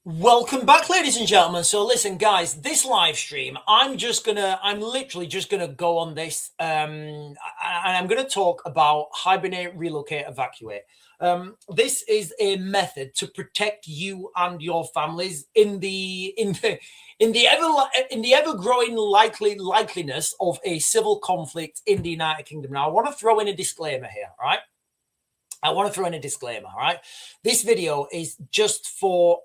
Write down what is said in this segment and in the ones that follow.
Welcome back, ladies and gentlemen. So listen, guys, this live stream, I'm literally just gonna go on this, and I'm gonna talk about hibernate, relocate, evacuate. This is a method to protect you and your families in the ever growing likeliness of a civil conflict in the United Kingdom. Now, I want to throw in a disclaimer here, all right? All right? This video is just for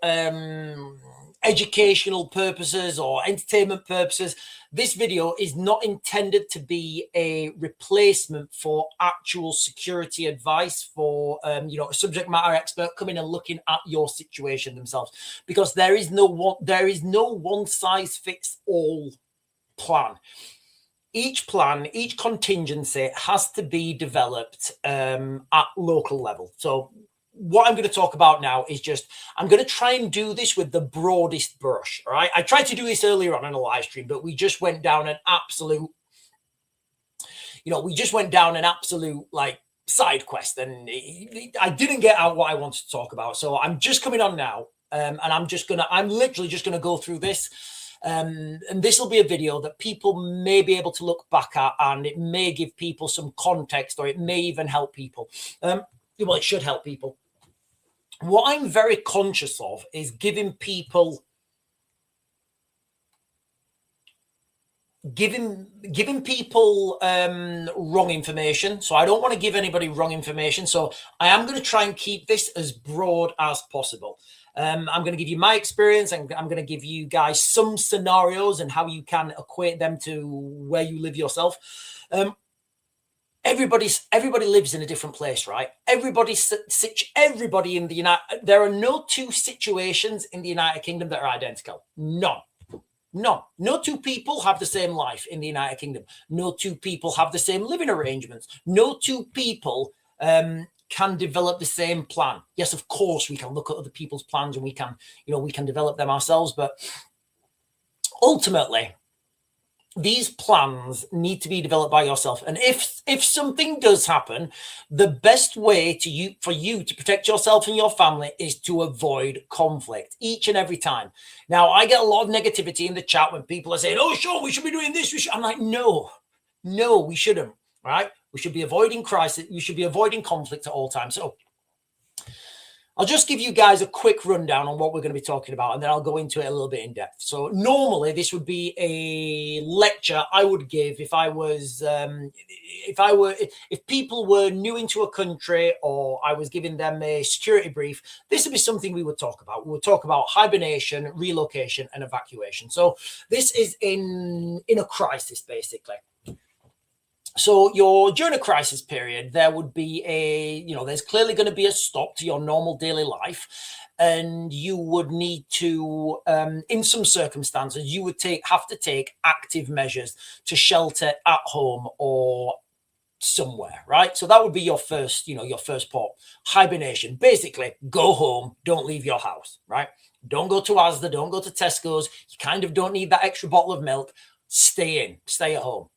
educational purposes or entertainment purposes. This video is not intended to be a replacement for actual security advice for a subject matter expert coming and looking at your situation themselves, because there is no one size fits all plan. Each plan, each contingency has to be developed at local level. So what I'm going to talk about now is I'm going to try and do this with the broadest brush. All right. I tried to do this earlier on in a live stream, but we just went down an absolute, like side quest, and I didn't get out what I wanted to talk about. So I'm just coming on now, and I'm literally just going to go through this. And this will be a video that people may be able to look back at, and it may give people some context, or it may even help people. Well, it should help people. What I'm very conscious of is giving people wrong information. So I don't want to give anybody wrong information. So I am going to try and keep this as broad as possible. I'm going to give you my experience, and I'm going to give you guys some scenarios and how you can equate them to where you live yourself. Everybody lives in a different place, right? Everybody in the there are no two situations in the United Kingdom that are identical. None. No two people have the same life in the United Kingdom. No two people have the same living arrangements. No two people can develop the same plan. Yes, of course, we can look at other people's plans, and we can develop them ourselves. But ultimately, these plans need to be developed by yourself. And if something does happen, the best way for you to protect yourself and your family is to avoid conflict each and every time. Now, I get a lot of negativity in the chat when people are saying, "Oh, sure, we should be doing this." I'm like, no, we shouldn't. Right? We should be avoiding crisis. We should be avoiding conflict at all times. So I'll just give you guys a quick rundown on what we're going to be talking about, and then I'll go into it a little bit in depth. So normally this would be a lecture I would give if people were new into a country, or I was giving them a security brief. This would be something we would talk about. We would talk about hibernation, relocation, and evacuation. So this is in a crisis, basically. So during a crisis period, there would be there's clearly going to be a stop to your normal daily life, and you would need to, in some circumstances, you would have to take active measures to shelter at home or somewhere, right? So that would be your first port. Hibernation, basically, go home, don't leave your house, right? Don't go to Asda, don't go to Tesco's. You kind of don't need that extra bottle of milk. Stay at home.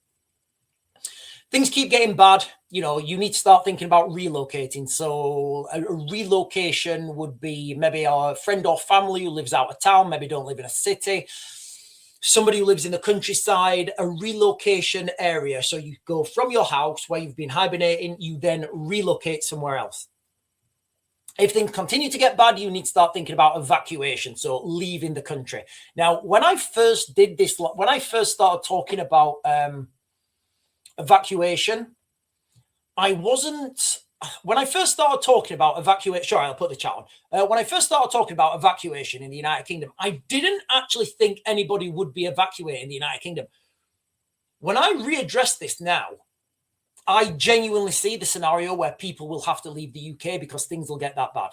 Things keep getting bad, you need to start thinking about relocating. So a relocation would be maybe a friend or family who lives out of town, maybe don't live in a city, somebody who lives in the countryside, a relocation area. So you go from your house where you've been hibernating, you then relocate somewhere else. If things continue to get bad, you need to start thinking about evacuation, so leaving the country. Now, when I first started talking about evacuation, when I first started talking about evacuation, sorry, I'll put the chat on. When I first started talking about evacuation in the United Kingdom, I didn't actually think anybody would be evacuating the United Kingdom. When I readdress this now, I genuinely see the scenario where people will have to leave the UK because things will get that bad.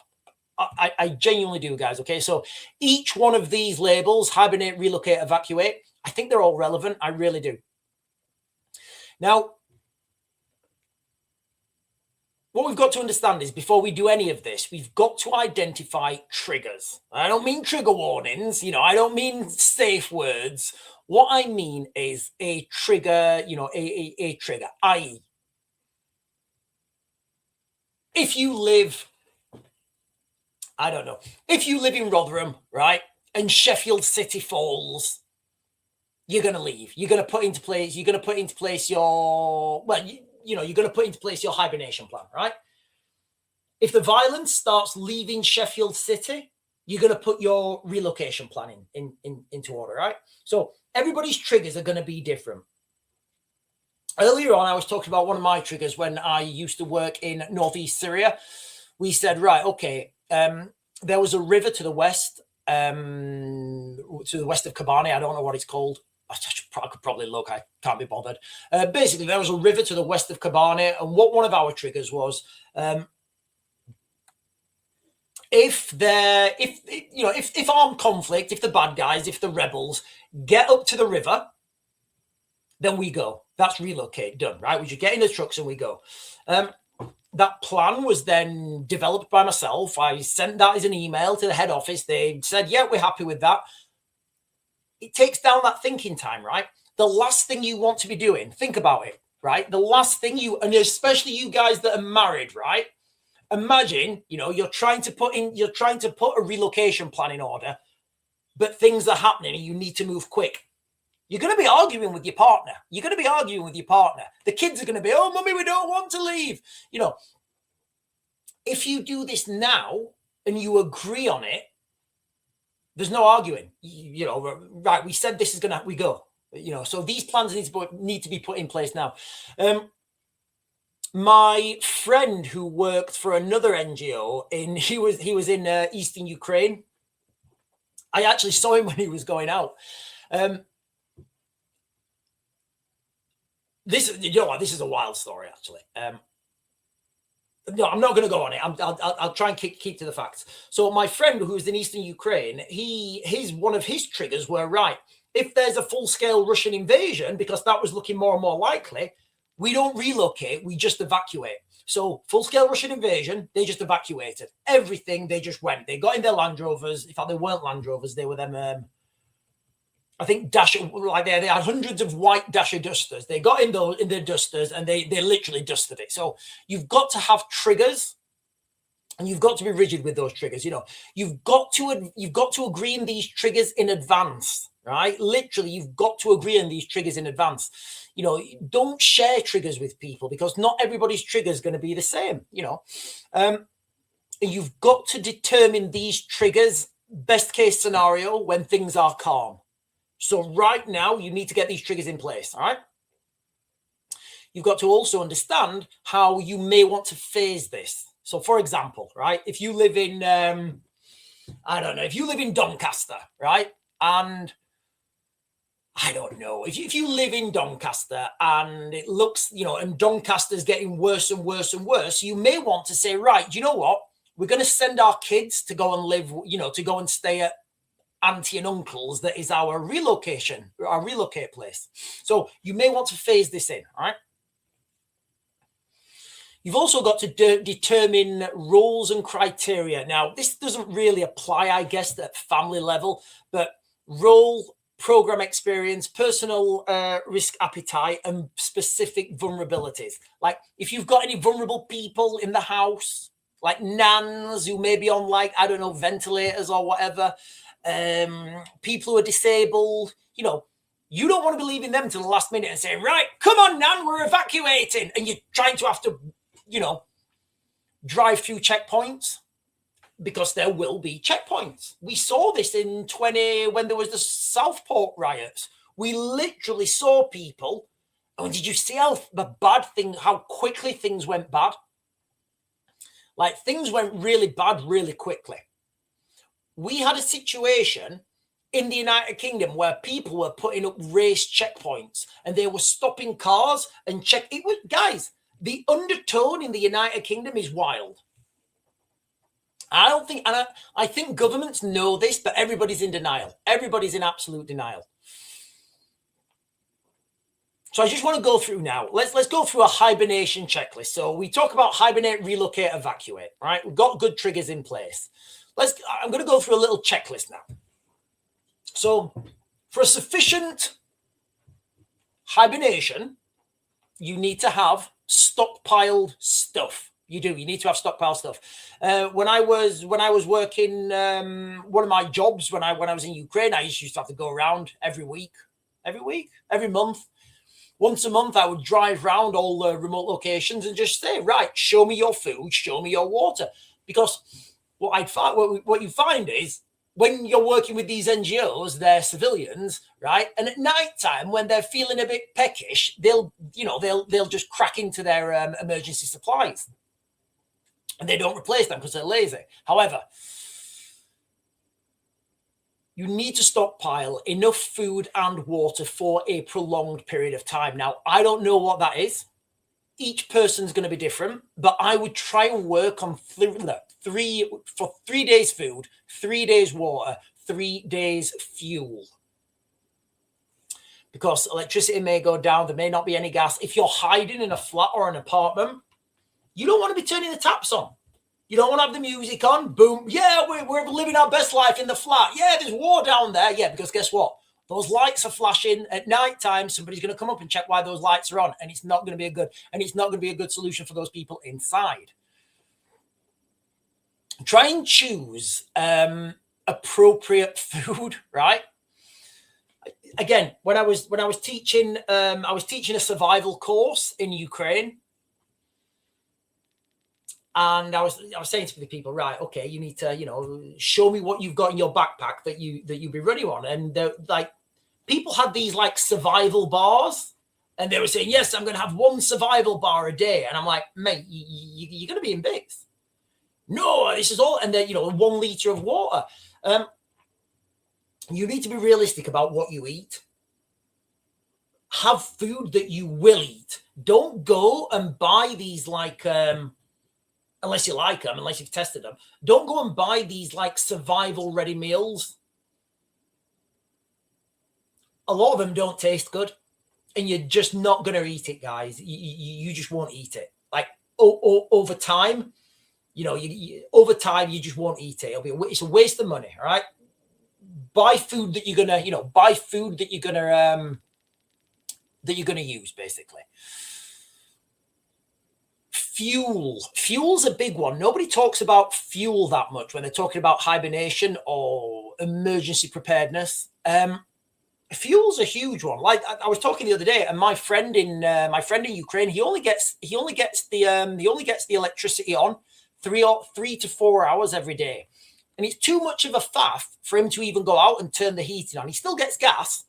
I genuinely do, guys. Okay, so each one of these labels, hibernate, relocate, evacuate, I think they're all relevant. I really do. Now, what we've got to understand is, before we do any of this, we've got to identify triggers. I don't mean trigger warnings, I don't mean safe words. What I mean is a trigger, a trigger, i.e., if you live I don't know. If you live in Rotherham, right, and Sheffield City falls, you're going to leave. You're going to put into place. You're going to put into place your you're going to put into place your hibernation plan, right? If the violence starts leaving Sheffield City, you're going to put your relocation plan into order, right? So everybody's triggers are going to be different. Earlier on, I was talking about one of my triggers when I used to work in northeast Syria. We said, right, okay, there was a river to the west of Kobani. I don't know what it's called. I could probably look. I can't be bothered. Basically, there was a river to the west of Kobani, and what one of our triggers was, if armed conflict, if the bad guys, if the rebels get up to the river, then we go. That's relocate, done, right? We just get in the trucks and we go. That plan was then developed by myself. I sent that as an email to the head office. They said, yeah, we're happy with that. It takes down that thinking time, right? The last thing you want to be doing, think about it, right? The last thing and especially you guys that are married, right? Imagine, you're trying to put a relocation plan in order, but things are happening and you need to move quick. You're going to be arguing with your partner. The kids are going to be, oh, mummy, we don't want to leave. If you do this now and you agree on it, there's no arguing. Right, we said this is going to, we go. So these plans need to be put in place now. My friend who worked for another NGO, he was in Eastern Ukraine. I actually saw him when he was going out. This is a wild story, actually. No, I'm not going to go on it. I'll try and keep to the facts. So my friend who was in Eastern Ukraine, one of his triggers were, right, if there's a full-scale Russian invasion, because that was looking more and more likely, we don't relocate, we just evacuate. So full-scale Russian invasion, they just evacuated. Everything, they just went. They got in their Land Rovers. In fact, they weren't Land Rovers. They were them... I think they had hundreds of white Dacia Dusters. They got in their Dusters and they literally dusted it. So you've got to have triggers, and you've got to be rigid with those triggers. You've got to agree on these triggers in advance, right? Literally, you've got to agree on these triggers in advance. Don't share triggers with people because not everybody's trigger is going to be the same. You've got to determine these triggers, best case scenario, when things are calm. So right now, you need to get these triggers in place, all right? You've got to also understand how you may want to phase this. So, for example, right, if you live in, if you live in Doncaster, right, and I don't know, if you live in Doncaster and it looks, and Doncaster's getting worse and worse and worse, you may want to say, right, you know what? We're going to send our kids to go and live, to go and stay at auntie and uncles. That is our relocate place. So you may want to phase this in, all right? You've also got to determine roles and criteria. Now, this doesn't really apply, I guess, at family level, but role, program experience, personal risk appetite, and specific vulnerabilities. Like if you've got any vulnerable people in the house, like nans who may be on ventilators or whatever, people who are disabled, you don't want to be leaving them till the last minute and saying, right, come on, Nan, we're evacuating. And you're trying to have to, drive through checkpoints because there will be checkpoints. We saw this in when there was the Southport riots. We literally saw people. And did you see how quickly things went bad? Like things went really bad really quickly. We had a situation in the United Kingdom where people were putting up race checkpoints and they were stopping cars and guys, the undertone in the United Kingdom is wild. I think governments know this, but everybody's in denial. Everybody's in absolute denial. So I just want to go through now. Let's go through a hibernation checklist. So we talk about hibernate, relocate, evacuate, right? We've got good triggers in place. I'm going to go through a little checklist now. So for a sufficient hibernation, you need to have stockpiled stuff. You do. You need to have stockpile stuff. When I was working one of my jobs when I was in Ukraine, I used to have to go around every month. Once a month, I would drive around all the remote locations and just say, right, show me your food, show me your water. Because what you find is when you're working with these NGOs, they're civilians, right? And at night time, when they're feeling a bit peckish, they'll just crack into their emergency supplies. And they don't replace them because they're lazy. However, you need to stockpile enough food and water for a prolonged period of time. Now, I don't know what that is. Each person's going to be different, but I would try and work on 3 days food, 3 days water, 3 days fuel. Because electricity may go down, there may not be any gas. If you're hiding in a flat or an apartment, you don't want to be turning the taps on. You don't want to have the music on. Boom. Yeah, we're living our best life in the flat. Yeah, there's war down there. Yeah, because guess what? Those lights are flashing at night time. Somebody's going to come up and check why those lights are on, and it's not going to be a good solution for those people inside. Try and choose appropriate food, right? Again, when I was teaching, I was teaching a survival course in Ukraine. And I was saying to the people, right, okay, you need to, show me what you've got in your backpack that you'd be running on. And people had these like survival bars, and they were saying, yes, I'm going to have 1 survival bar a day. And I'm like, mate, you're going to be in bits. No, this is all. And then, 1 liter of water. You need to be realistic about what you eat. Have food that you will eat. Don't go and buy these unless you like them, unless you've tested them. Don't go and buy these like survival ready meals. A lot of them don't taste good, and you're just not going to eat it, guys. You just won't eat it. Like over time, over time, you just won't eat it. It's a waste of money. All right. Buy food that you're going to, buy food that you're going to use, basically. Fuel's a big one. Nobody talks about fuel that much when they're talking about hibernation or emergency preparedness. Fuel's a huge one. Like I was talking the other day, and my friend in Ukraine, he only gets the electricity on 3 to 4 hours every day, and it's too much of a faff for him to even go out and turn the heating on. He still gets gas.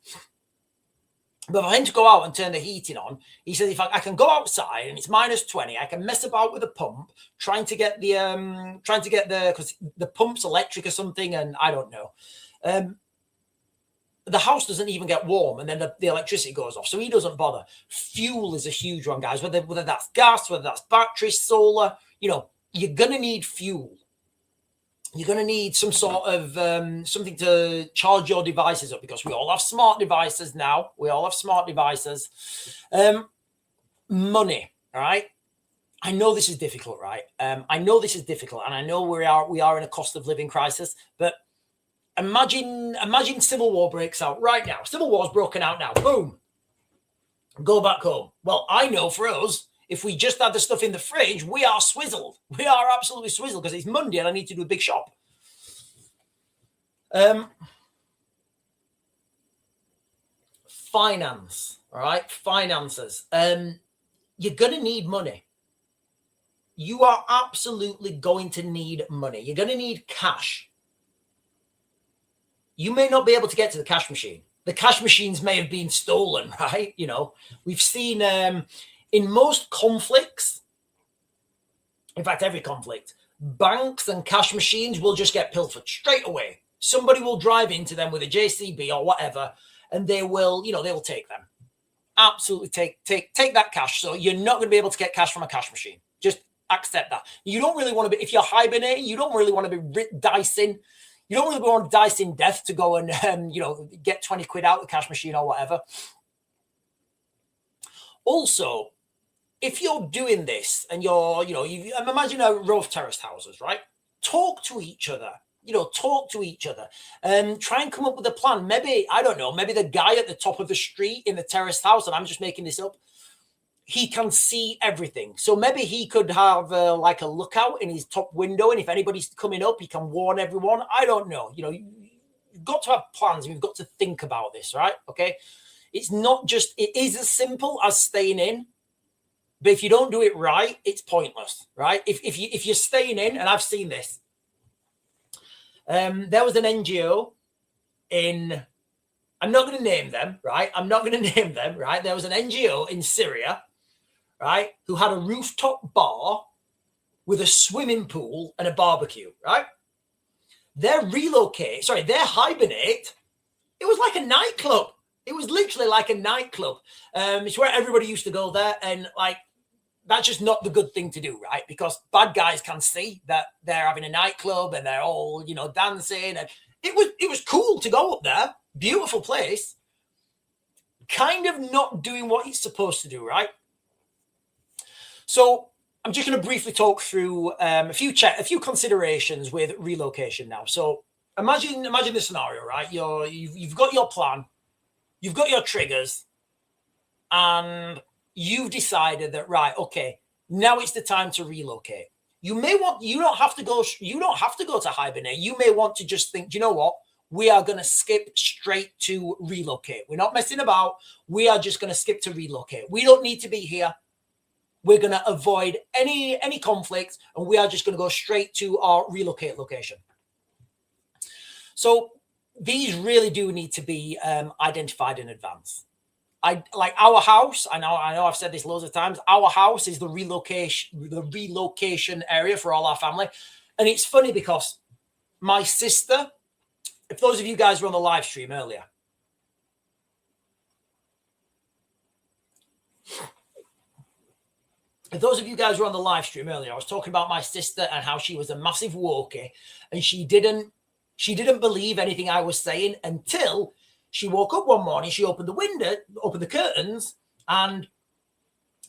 But for him to go out and turn the heating on, he says, if I can go outside and it's -20, I can mess about with a pump, trying to get because the pump's electric or something, and I don't know. The house doesn't even get warm, and then the electricity goes off, so he doesn't bother. Fuel is a huge one, guys. Whether that's gas, whether that's batteries, solar, you're gonna need fuel. You're going to need some sort of something to charge your devices up, because we all have smart devices now. Money, all right? I know this is difficult, right? I know this is difficult, and I know we are in a cost of living crisis. But imagine civil war breaks out right now. Civil war's broken out now. Boom. Go back home. Well, I know for us, if we just had the stuff in the fridge, we are swizzled. We are absolutely swizzled, because it's Monday and I need to do a big shop. Finance, all right? Finances. You're going to need money. You are absolutely going to need money. You're going to need cash. You may not be able to get to the cash machine. The cash machines may have been stolen, right? We've seen... in most conflicts, in fact, every conflict, banks and cash machines will just get pilfered straight away. Somebody will drive into them with a JCB or whatever, and they will take them. Absolutely take that cash. So you're not going to be able to get cash from a cash machine. Just accept that. You don't really want to be, if you're hibernating, you don't really want to be dicing. You don't really want to dice in death to go and, get 20 quid out of the cash machine or whatever. Also, if you're doing this and imagine a row of terraced houses, right? Talk to each other. Try and come up with a plan. Maybe, I don't know, maybe the guy at the top of the street in the terraced house, and I'm just making this up, he can see everything. So maybe he could have like a lookout in his top window, and if anybody's coming up, he can warn everyone. I don't know. You know, you've got to have plans. You've got to think about this, right? Okay. It's not just, it is as simple as staying in, but if you don't do it right, it's pointless, right? If you're staying in, and I've seen this, there was an NGO in, I'm not going to name them, right? I'm not going to name them, right? There was an NGO in Syria, right, who had a rooftop bar with a swimming pool and a barbecue, right? Their Hibernate, it was like a nightclub. It was literally like a nightclub. It's where everybody used to go there, and like, that's just not the good thing to do, right? Because bad guys can see that they're having a nightclub and they're all, you know, dancing, and it was cool to go up there. Beautiful place. Kind of not doing what it's supposed to do, right? So I'm just going to briefly talk through a few considerations with relocation now. So imagine the scenario, right? You've got your plan, you've got your triggers, and you've decided that, right, okay, now it's the time to relocate. You don't have to go to hibernate. You may want to just think, you know what? We are going to skip straight to relocate. We're not messing about. We are just going to skip to relocate. We don't need to be here. We're going to avoid any conflict, and we are just going to go straight to our relocate location. So these really do need to be identified in advance. Like our house, I know I've said this loads of times, our house is the relocation area for all our family. And it's funny because my sister, if those of you guys were on the live stream earlier, I was talking about my sister and how she was a massive walkie, and she didn't believe anything I was saying until she woke up one morning. She opened the curtains, and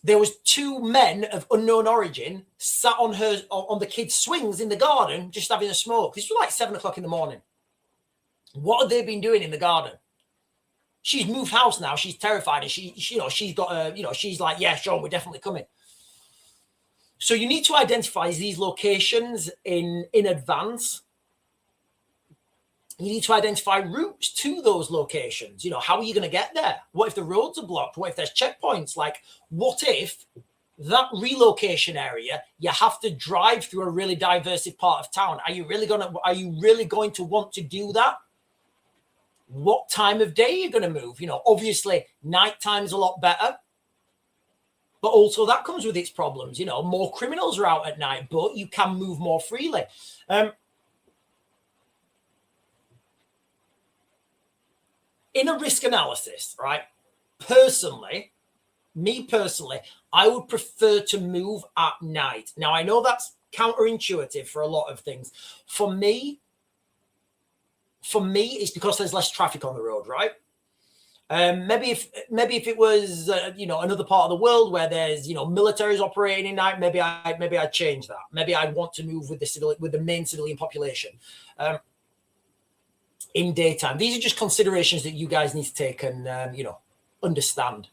there was two men of unknown origin sat on the kids' swings in the garden, just having a smoke. This was like 7 o'clock in the morning. What have they been doing in the garden? She's moved house now. She's terrified, and she's got she's like, yeah, Sean, we're definitely coming. So you need to identify these locations in advance. You need to identify routes to those locations. You know, how are you going to get there? What if the roads are blocked? What if there's checkpoints? Like, what if that relocation area, you have to drive through a really diverse part of town? Are you really going to want to do that? What time of day are you going to move? You know, obviously nighttime's a lot better, but also that comes with its problems. You know, more criminals are out at night, but you can move more freely. In a risk analysis, right? Me personally, I would prefer to move at night. Now, I know that's counterintuitive for a lot of things. For me, it's because there's less traffic on the road, right? Maybe if it was another part of the world where there's militaries operating at night, maybe I'd change that. Maybe I'd want to move with the main civilian population in daytime. These are just considerations that you guys need to take and understand.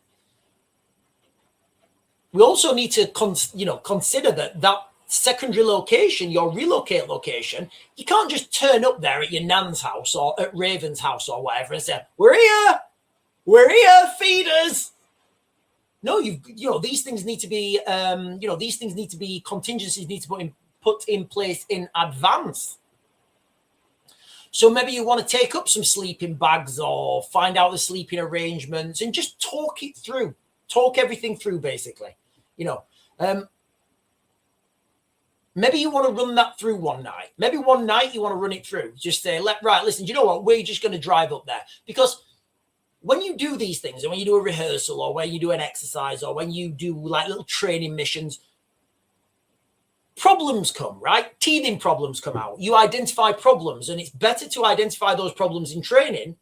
We also need to consider that secondary location, your relocate location, you can't just turn up there at your nan's house or at Raven's house or whatever and say, we're here, feed us. No, these things need to be, contingencies need to be put in place in advance. So maybe you want to take up some sleeping bags or find out the sleeping arrangements and just talk it through. Talk everything through, basically. Maybe you want to run that through one night. Maybe one night you want to run it through. Just say, listen, you know what? We're just going to drive up there. Because when you do these things, and when you do a rehearsal or when you do an exercise or when you do like little training missions, problems come, right? Teething problems come out. You identify problems, and it's better to identify those problems in training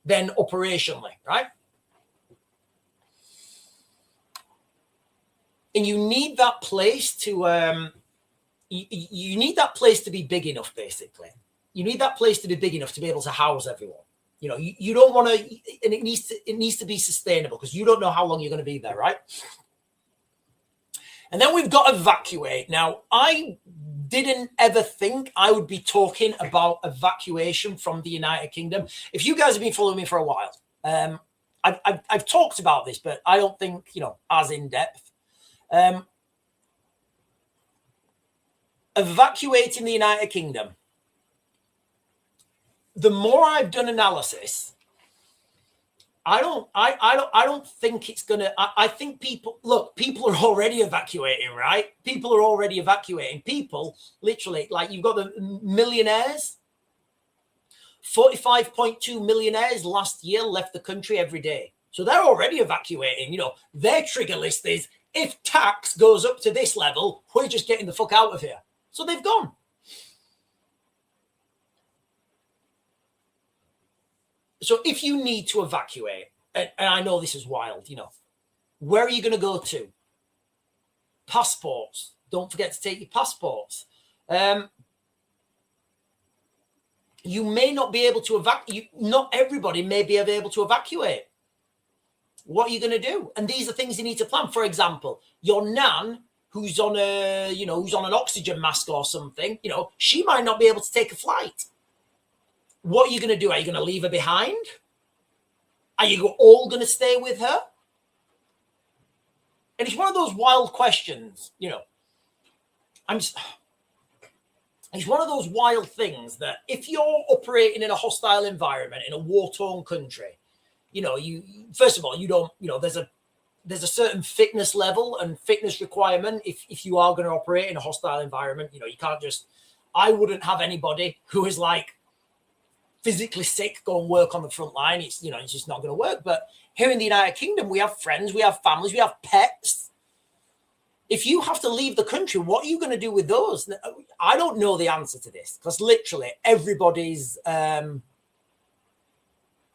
than operationally, right? And you need that place to you need that place to be big enough, basically. You need that place to be big enough to be able to house everyone. You don't want to, and it needs to be sustainable because you don't know how long you're going to be there, right? And then we've got evacuate. Now, I didn't ever think I would be talking about evacuation from the United Kingdom. If you guys have been following me for a while, I've talked about this, but I don't think, as in depth. Evacuating the United Kingdom. The more I've done analysis, I don't think it's gonna. I think people are already evacuating, right? People are already evacuating. People literally, like, you've got the millionaires. 45.2 millionaires last year left the country every day, so they're already evacuating. Their trigger list is, if tax goes up to this level, we're just getting the fuck out of here. So they've gone. So if you need to evacuate, and I know this is wild, where are you going to go to? Passports. Don't forget to take your passports. You may not be able to evacuate. Not everybody may be able to evacuate. What are you going to do? And these are things you need to plan. For example, your nan, who's on who's on an oxygen mask or something, she might not be able to take a flight. What are you going to do? Are you going to leave her behind? Are you all going to stay with her? And it's one of those wild questions, it's one of those wild things that if you're operating in a hostile environment, in a war-torn country, you first of all, you don't, there's a certain fitness level and fitness requirement if you are going to operate in a hostile environment. You can't just, I wouldn't have anybody who is like physically sick go and work on the front line. It's it's just not going to work. But here in the United Kingdom, we have friends, we have families, we have pets. If you have to leave the country, what are you going to do with those? I don't know the answer to this, because literally everybody's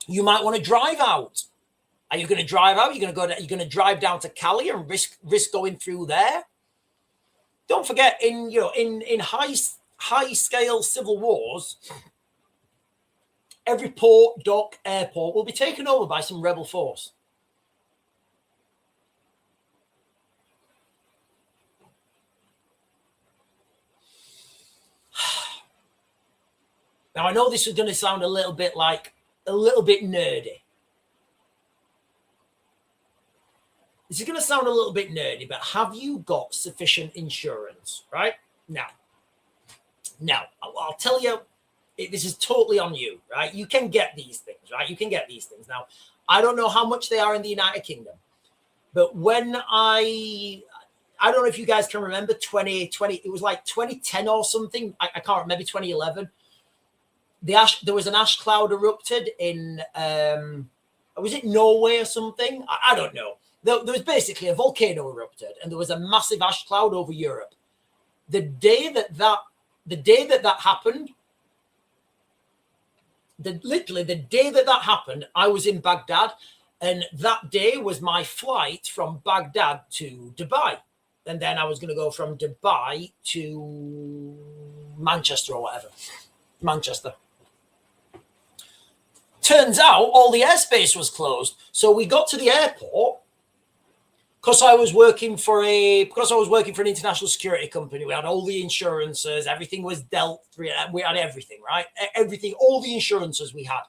you might want to drive out. Are you going to drive out? You're going to drive down to Cali and risk going through there? Don't forget, in high scale civil wars, every port, dock, airport will be taken over by some rebel force. Now, I know this is going to sound a little bit nerdy. This is going to sound a little bit nerdy, but have you got sufficient insurance, right? Now, I'll tell you, this is totally on you, right? You can get these things, right? You can get these things. Now, I don't know how much they are in the United Kingdom, but when I don't know if you guys can remember 2020, it was like 2010 or something. I can't remember, 2011. There was an ash cloud erupted in, was it Norway or something? I don't know. There was basically a volcano erupted, and there was a massive ash cloud over Europe. The day that happened, the day that happened, I was in Baghdad, and that day was my flight from Baghdad to Dubai. And then I was going to go from Dubai to Manchester or whatever. Manchester. Turns out all the airspace was closed. So we got to the airport, because I was working for an international security company. We had all the insurances, everything was dealt. We had everything, right? Everything, all the insurances we had.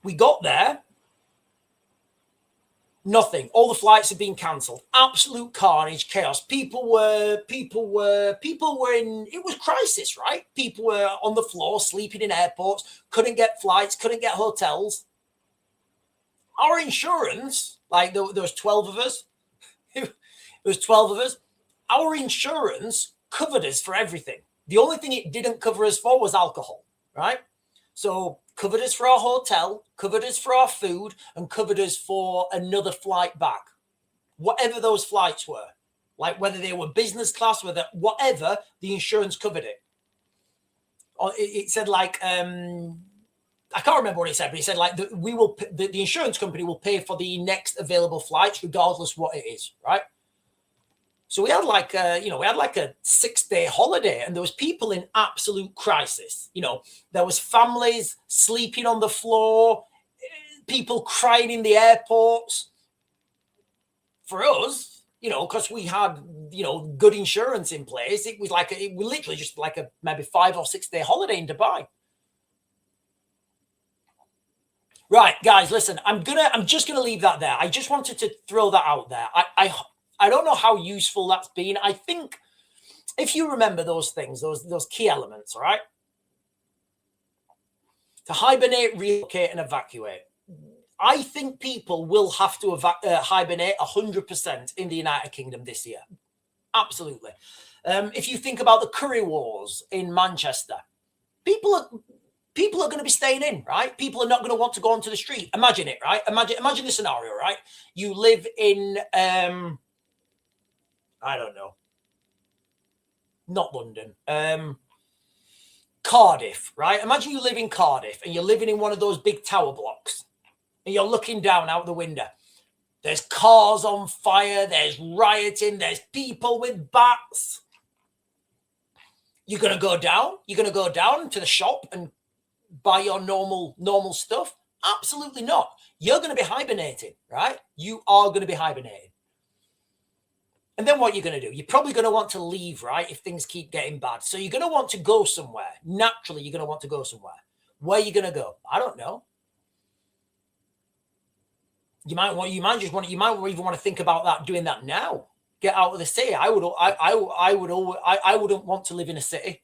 We got there, nothing. All the flights had been cancelled. Absolute carnage, chaos. People were in, it was crisis, right? People were on the floor, sleeping in airports, couldn't get flights, couldn't get hotels. Our insurance, like there was 12 of us. There was 12 of us. Our insurance covered us for everything. The only thing it didn't cover us for was alcohol, right? So covered us for our hotel, covered us for our food, and covered us for another flight back. Whatever those flights were, like whether they were business class, whatever, the insurance covered it. It said like, I can't remember what he said, but he said like the insurance company will pay for the next available flights, regardless what it is, right? So we had like a 6-day holiday, and there was people in absolute crisis. There was families sleeping on the floor, people crying in the airports. for us, you know, because we had, you know, good insurance in place, it was literally just like a maybe 5 or 6 day holiday in Dubai. Right, guys, listen, I'm just gonna leave that there. I just wanted to throw that out there. I don't know how useful that's been. I think if you remember those things, those key elements, all right? To hibernate, relocate, and evacuate. I think people will have to hibernate 100% in the United Kingdom this year. Absolutely. If you think about the curry wars in Manchester, people are going to be staying in, right? People are not going to want to go onto the street. Imagine it, right? Imagine the scenario, right? You live in, I don't know, not London, Cardiff, right? Imagine you live in Cardiff and you're living in one of those big tower blocks and you're looking down out the window. There's cars on fire, there's rioting, there's people with bats. You're going to go down? You're going to go down to the shop and buy your normal stuff? Absolutely not. You're going to be hibernating, right? You are going to be hibernating. And then what you're going to do? You're probably going to want to leave, right? If things keep getting bad. So you're going to want to go somewhere. Naturally, you're going to want to go somewhere. Where are you going to go? I don't know. You might even want to think about that, doing that now. Get out of the city. I wouldn't want to live in a city.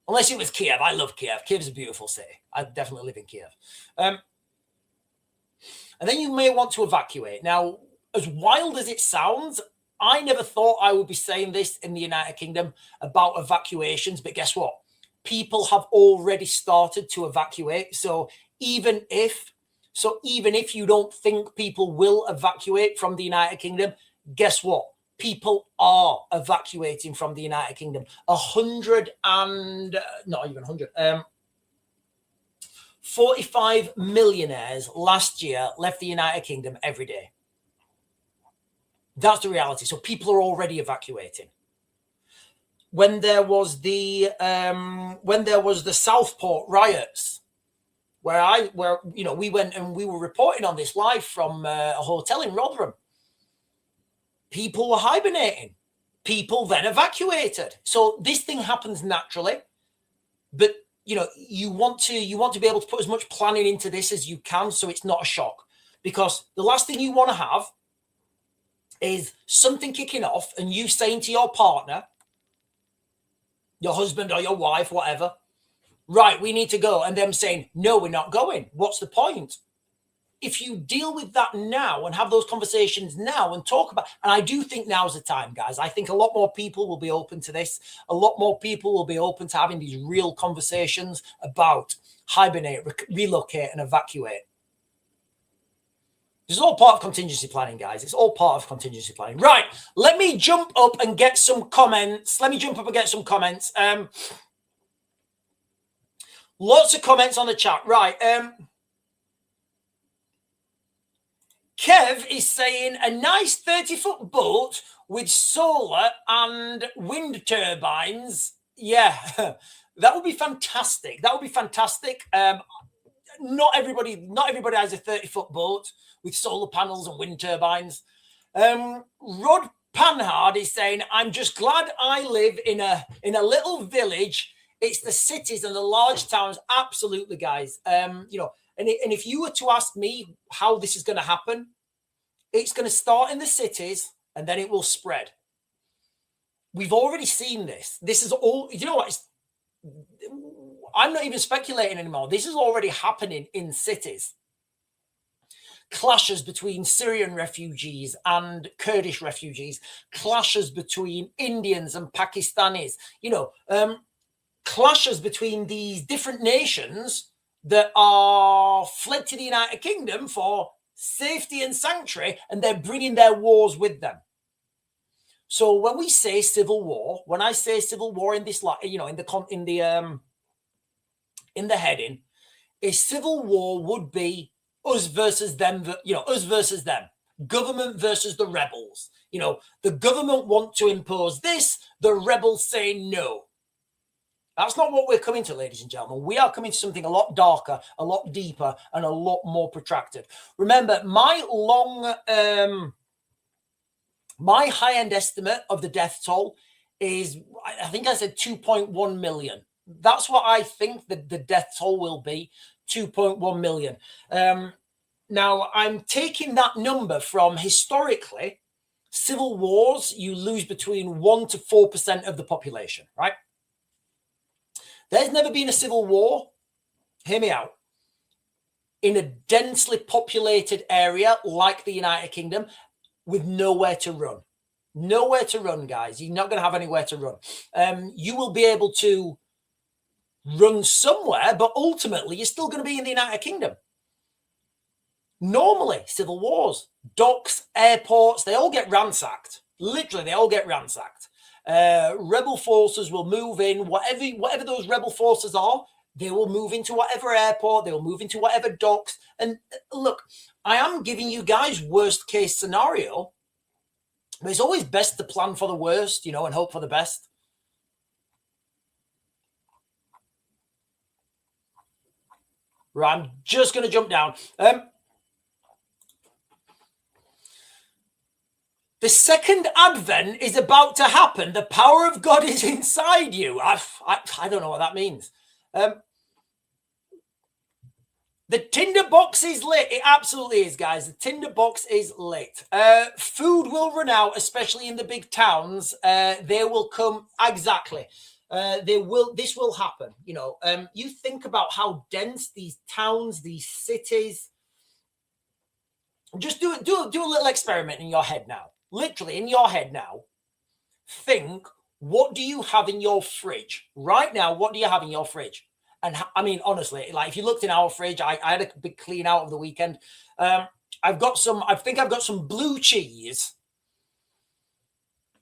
Unless it was Kiev. I love Kiev. Kiev's a beautiful city. I'd definitely live in Kiev. And then you may want to evacuate. Now, as wild as it sounds, I never thought I would be saying this in the United Kingdom about evacuations, but guess what? People have already started to evacuate. So even if you don't think people will evacuate from the United Kingdom, guess what? People are evacuating from the United Kingdom. 45 millionaires last year left the United Kingdom every day. That's the reality. So people are already evacuating. When there was the Southport riots, where we went and we were reporting on this live from a hotel in Rotherham. People were hibernating. People then evacuated. So this thing happens naturally, but you want to be able to put as much planning into this as you can, so it's not a shock. Because the last thing you want to have is something kicking off and you saying to your partner, your husband or your wife, whatever, right, we need to go, and them saying, no, we're not going. What's the point? If you deal with that now and have those conversations now and talk about, and I do think now's the time, guys. I think a lot more people will be open to this. A lot more people will be open to having these real conversations about hibernate, relocate, and evacuate. This is all part of contingency planning, guys. It's all part of contingency planning. Right, let me jump up and get some comments. Lots of comments on the chat. Right. Kev is saying a nice 30-foot boat with solar and wind turbines. Yeah, that would be fantastic. Not everybody has a 30-foot boat with solar panels and wind turbines. Rod Panhard is saying, I'm just glad I live in a little village. It's the cities and the large towns. Absolutely, guys. And if you were to ask me how this is going to happen, it's going to start in the cities and then it will spread. We've already seen this. This is all, you know what? I'm not even speculating anymore. This is already happening in cities. Clashes between Syrian refugees and Kurdish refugees, clashes between Indians and Pakistanis, clashes between these different nations that are fled to the United Kingdom for safety and sanctuary, and they're bringing their wars with them. So when we say civil war, when I say civil war in this, in the heading, a civil war would be us versus them, us versus them, government versus the rebels. The government want to impose this, the rebels say no. That's not what we're coming to, ladies and gentlemen. We are coming to something a lot darker, a lot deeper, and a lot more protracted. Remember, my long My high-end estimate of the death toll is, I think I said 2.1 million. That's what I think the death toll will be, 2.1 million. Now, I'm taking that number from historically, civil wars, you lose between 1% to 4% of the population, right? There's never been a civil war, hear me out, in a densely populated area like the United Kingdom with nowhere to run. Nowhere to run, guys. You're not going to have anywhere to run. You will be able to run somewhere, but ultimately you're still going to be in the United Kingdom. Normally, civil wars, docks, airports, they all get ransacked. Literally, they all get ransacked. Rebel forces will move in, whatever those rebel forces are, they will move into whatever airport, they will move into whatever docks. And look, I am giving you guys worst case scenario, but it's always best to plan for the worst, and hope for the best. Right, I'm just going to jump down. The second advent is about to happen. The power of God is inside you. I don't know what that means. The tinder box is lit. It absolutely is, guys. The tinder box is lit. Food will run out, especially in the big towns. They will come exactly. This will happen. You think about how dense these towns, these cities. Just do a little experiment in your head now. Literally in your head now. Think, what do you have in your fridge right now? What do you have in your fridge? And I mean, honestly, like if you looked in our fridge, I had a big clean out of the weekend. I think I've got some blue cheese,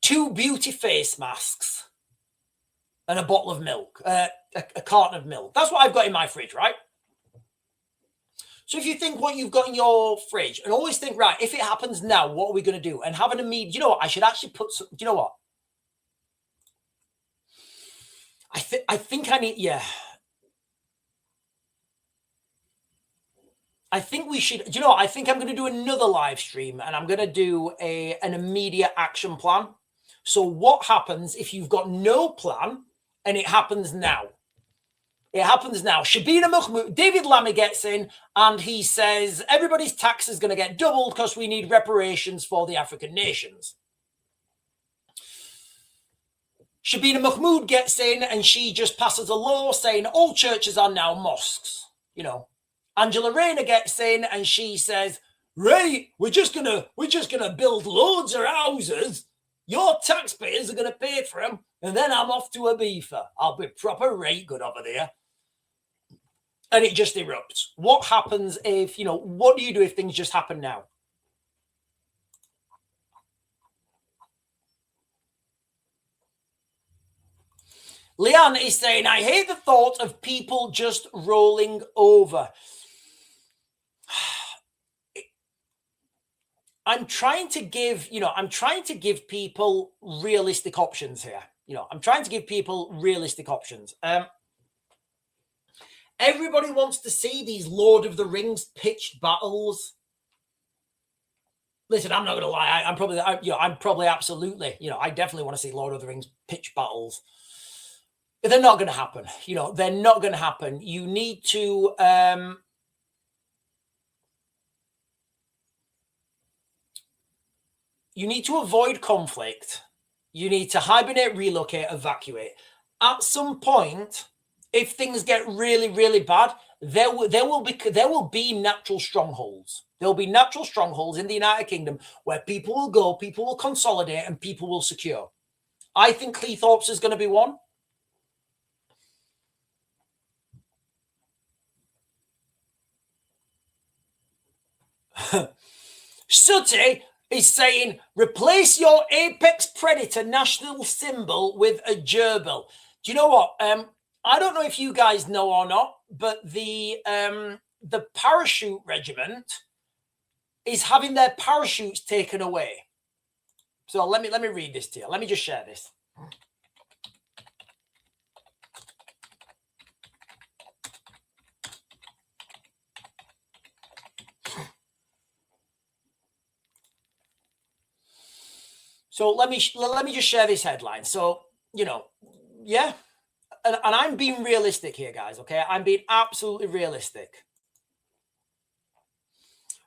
2 beauty face masks, and a bottle of milk, a carton of milk. That's what I've got in my fridge, right? So if you think what you've got in your fridge and always think, right, if it happens now, what are we going to do? And have an immediate, I should actually put some, what? I think I need, yeah. I think we should, I think I'm going to do another live stream and I'm going to do an immediate action plan. So what happens if you've got no plan and it happens now? It happens now. Shabina Mahmoud, David Lammy gets in and he says, everybody's tax is going to get doubled because we need reparations for the African nations. Shabina Mahmoud gets in and she just passes a law saying all churches are now mosques, Angela Rayner gets in and she says, Ray, we're just gonna build loads of houses. Your taxpayers are gonna pay for them, and then I'm off to Ibiza. I'll be proper rate good over there. And it just erupts. What happens if, what do you do if things just happen now? Leanne is saying, I hate the thought of people just rolling over. I'm trying to give people realistic options here. I'm trying to give people realistic options. Everybody wants to see these Lord of the Rings pitched battles. Listen, I'm not going to lie. I'm probably absolutely, I definitely want to see Lord of the Rings pitched battles. But they're not going to happen. They're not going to happen. You need to, avoid conflict. You need to hibernate, relocate, evacuate. At some point, if things get really, really bad, there will be natural strongholds. There will be natural strongholds in the United Kingdom where people will go, people will consolidate, and people will secure. I think Cleethorpes is going to be one. Sooty is saying, replace your apex predator national symbol with a gerbil. Do you know what? I don't know if you guys know or not, but the parachute regiment is having their parachutes taken away. So let me read this to you. Let me just share this. So let me just share this headline. So, you know, yeah. And I'm being realistic here, guys, okay? I'm being absolutely realistic.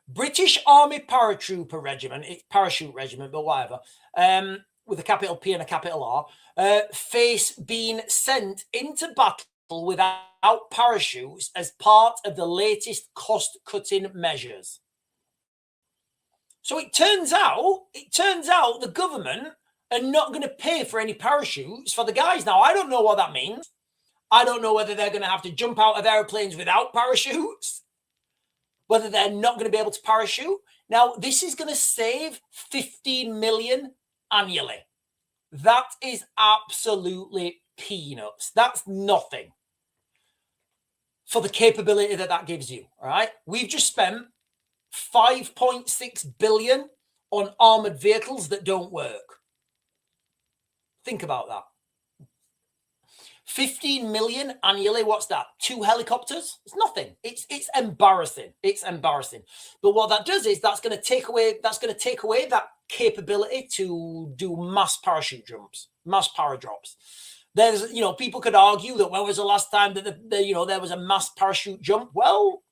British Army Paratrooper Regiment, it's Parachute Regiment, but whatever, with a capital P and a capital R, face being sent into battle without parachutes as part of the latest cost-cutting measures. So it turns out the government are not going to pay for any parachutes for the guys. Now, I don't know what that means. I don't know whether they're going to have to jump out of airplanes without parachutes, whether they're not going to be able to parachute. Now, this is going to save 15 million annually. That is absolutely peanuts. That's nothing for the capability that gives you, all right? We've just spent 5.6 billion on armored vehicles that don't work. Think about that. 15 million annually. What's that? 2 helicopters? It's nothing. It's embarrassing. It's embarrassing. But what that does is that's going to take away that capability to do mass parachute jumps, mass paradrops. There's, you know, people could argue that when was the last time that there was a mass parachute jump? Well,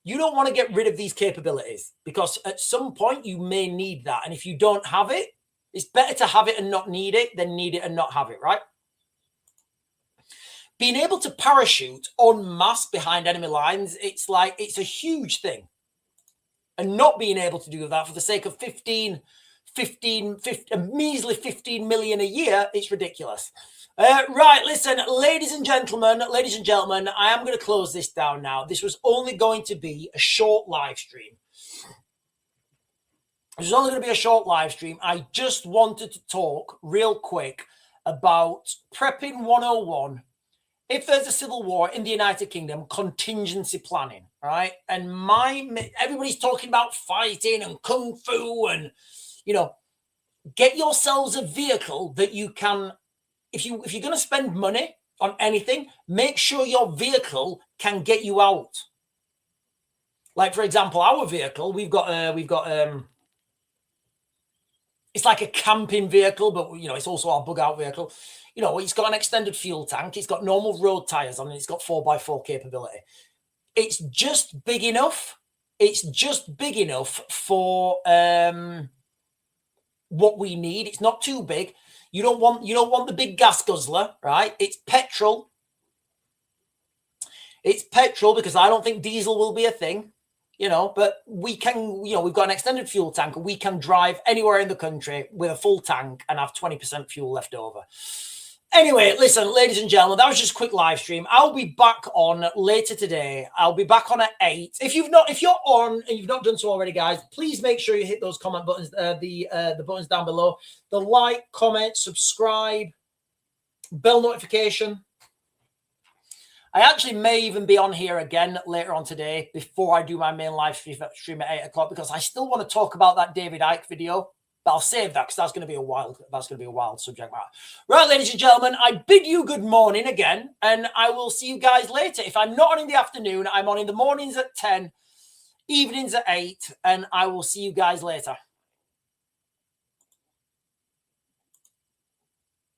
you don't want to get rid of these capabilities because at some point you may need that. And if you don't have it, it's better to have it and not need it than need it and not have it, right? Being able to parachute en masse behind enemy lines, it's a huge thing. And not being able to do that for the sake of 15, a measly 15 million a year, it's ridiculous. Right, listen, ladies and gentlemen, I am going to close this down now. This was only going to be a short live stream. This was only going to be a short live stream. I just wanted to talk real quick about Prepping 101. If there's a civil war in the United Kingdom, contingency planning, right? And everybody's talking about fighting and kung fu and, you know, get yourselves a vehicle that you can, if you're going to spend money on anything, make sure your vehicle can get you out. Like, for example, our vehicle, we've got it's like a camping vehicle, but, you know, it's also our bug out vehicle. You know, it's got an extended fuel tank. It's got normal road tires on it. It's got 4x4 capability. It's just big enough. It's just big enough for what we need. It's not too big. You don't want the big gas guzzler, right? It's petrol. It's petrol because I don't think diesel will be a thing. You know, but we can, you know, we've got an extended fuel tank. We can drive anywhere in the country with a full tank and have 20% fuel left over. Anyway, listen, ladies and gentlemen, that was just a quick live stream. I'll be back on later today. I'll be back on at 8. If you're on and you've not done so already, guys, please make sure you hit those comment buttons, the buttons down below. The like, comment, subscribe, bell notification. I actually may even be on here again later on today before I do my main live stream at 8 o'clock because I still want to talk about that David Icke video. But I'll save that because that's going to be a wild subject matter. Right, ladies and gentlemen, I bid you good morning again, and I will see you guys later. If I'm not on in the afternoon, I'm on in the mornings at 10, evenings at 8, and I will see you guys later.